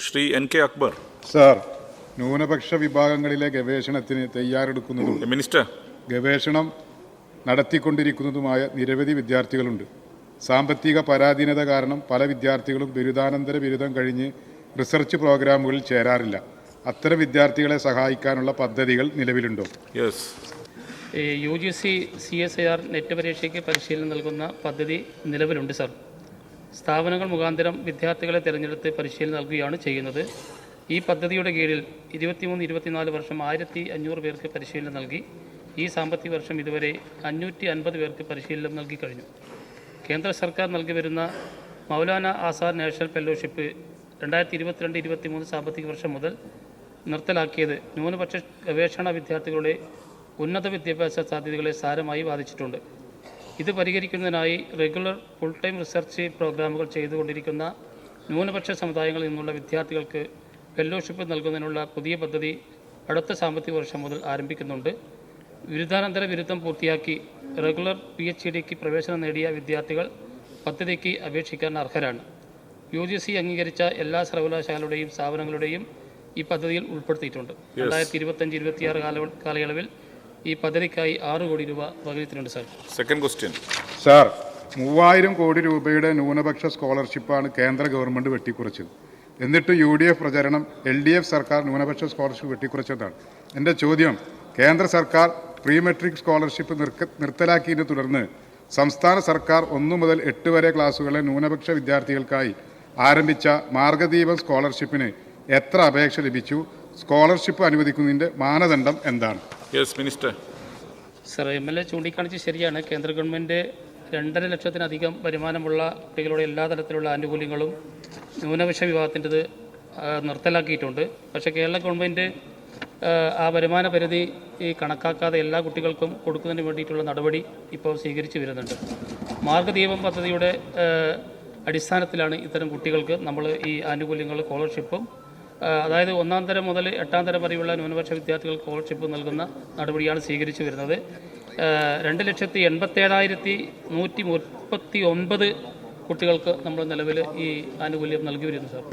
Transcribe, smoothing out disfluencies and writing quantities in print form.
Shri N K Akbar. Sir, ന്യൂനപക്ഷ വിഭാഗങ്ങളിലെ ഗവേഷണത്തിന് തയ്യാറെടുക്കുന്നതും മിനിസ്റ്റർ ഗവേഷണം നടത്തിക്കൊണ്ടിരിക്കുന്നതുമായ നിരവധി വിദ്യാർത്ഥികളുണ്ട്. സാമ്പത്തിക പരാധീനത കാരണം പല വിദ്യാർത്ഥികളും ബിരുദാനന്തര ബിരുദം കഴിഞ്ഞ് റിസർച്ച് പ്രോഗ്രാമുകളിൽ ചേരാറില്ല. അത്തരം വിദ്യാർത്ഥികളെ സഹായിക്കാനുള്ള പദ്ധതികൾ നിലവിലുണ്ടോ? യെസ്. UGC CSIR നെറ്റ് പരീക്ഷയ്ക്ക് പരിശീലനം നൽകുന്ന പദ്ധതി നിലവിലുണ്ട് സർ. സ്ഥാപനങ്ങൾ മുഖാന്തരം വിദ്യാർത്ഥികളെ തിരഞ്ഞെടുത്ത് പരിശീലനം നൽകുകയാണ് ചെയ്യുന്നത്. ഈ പദ്ധതിയുടെ കീഴിൽ 23-24 വർഷം 1500 പേർക്ക് പരിശീലനം നൽകി. ഈ സാമ്പത്തിക വർഷം ഇതുവരെ 550 പേർക്ക് പരിശീലനം നൽകി കഴിഞ്ഞു. കേന്ദ്ര സർക്കാർ നൽകി വരുന്ന മൗലാന ആസാദ് നാഷണൽ ഫെലോഷിപ്പ് 2022-23 സാമ്പത്തിക വർഷം മുതൽ നിർത്തലാക്കിയത് ന്യൂനപക്ഷ ഗവേഷണ വിദ്യാർത്ഥികളുടെ ഉന്നത വിദ്യാഭ്യാസ സാധ്യതകളെ സാരമായി ബാധിച്ചിട്ടുണ്ട്. ഇത് പരിഹരിക്കുന്നതിനായി റെഗുലർ ഫുൾ ടൈം റിസർച്ച് പ്രോഗ്രാമുകൾ ചെയ്തുകൊണ്ടിരിക്കുന്ന ന്യൂനപക്ഷ സമുദായങ്ങളിൽ നിന്നുള്ള വിദ്യാർത്ഥികൾക്ക് ഫെലോഷിപ്പ് നൽകുന്നതിനുള്ള പുതിയ പദ്ധതി അടുത്ത സാമ്പത്തിക വർഷം മുതൽ ആരംഭിക്കുന്നുണ്ട്. ബിരുദാനന്തര ബിരുദം പൂർത്തിയാക്കി റെഗുലർ PhDക്ക് പ്രവേശനം നേടിയ വിദ്യാർത്ഥികൾ പദ്ധതിക്ക് അപേക്ഷിക്കാൻ അർഹരാണ്. UGC അംഗീകരിച്ച എല്ലാ സർവകലാശാലകളുടെയും സ്ഥാപനങ്ങളുടെയും ഈ പദ്ധതിയിൽ ഉൾപ്പെടുത്തിയിട്ടുണ്ട്. 2025-26 കാലയളവിൽ ഈ പദ്ധതിക്കായി 6 കോടി രൂപ വകയിരുത്തിയിട്ടുണ്ട് സാർ. Second question. സാർ, 3000 കോടി രൂപയുടെ ന്യൂനപക്ഷ സ്കോളർഷിപ്പാണ് കേന്ദ്ര ഗവൺമെൻറ് വെട്ടിക്കുറച്ചത്. എന്നിട്ട് UDF പ്രചരണം LDF സർക്കാർ ന്യൂനപക്ഷ സ്കോളർഷിപ്പ് വെട്ടിക്കുറച്ചതാണ്. എൻ്റെ ചോദ്യം, കേന്ദ്ര സർക്കാർ പ്രീ മെട്രിക് സ്കോളർഷിപ്പ് നിർത്തലാക്കിയതിനെ തുടർന്ന് സംസ്ഥാന സർക്കാർ 1 മുതൽ 8 വരെ ക്ലാസ്സുകളിലെ ന്യൂനപക്ഷ വിദ്യാർത്ഥികൾക്കായി ആരംഭിച്ച മാർഗദീപം സ്കോളർഷിപ്പിന് എത്ര അപേക്ഷ ലഭിച്ചു? സ്കോളർഷിപ്പ് അനുവദിക്കുന്നതിൻ്റെ മാനദണ്ഡം എന്താണ്? Yes minister. സർ, MLA ചൂണ്ടിക്കാണിച്ച് ശരിയാണ്. കേന്ദ്ര ഗവൺമെൻറ് 2.5 ലക്ഷത്തിലധികം വരുമാനമുള്ള കുട്ടികളുടെ എല്ലാ തരത്തിലുള്ള ആനുകൂല്യങ്ങളും ന്യൂനപക്ഷ വിഭാഗത്തിൻ്റെത് നിർത്തലാക്കിയിട്ടുണ്ട്. പക്ഷേ കേരള ഗവൺമെൻറ് ആ വരുമാന പരിധി കണക്കാക്കാതെ എല്ലാ കുട്ടികൾക്കും കൊടുക്കുന്നതിന് വേണ്ടിയിട്ടുള്ള നടപടി ഇപ്പോൾ സ്വീകരിച്ചു വരുന്നുണ്ട്. മാർഗദീപം പദ്ധതിയുടെ അടിസ്ഥാനത്തിലാണ് ഇത്തരം കുട്ടികൾക്ക് നമ്മൾ ഈ ആനുകൂല്യങ്ങൾ സ്കോളർഷിപ്പും അതായത് 1-ാം തരം മുതൽ 8-ാം തരം വരെയുള്ള ന്യൂനപക്ഷ വിദ്യാർത്ഥികൾക്ക് സ്കോളർഷിപ്പ് നൽകുന്ന നടപടിയാണ് സ്വീകരിച്ചു വരുന്നത്. 2,87,139 കുട്ടികൾക്ക് നമ്മൾ നിലവിൽ ഈ ആനുകൂല്യം നൽകി വരുന്നു സാർ.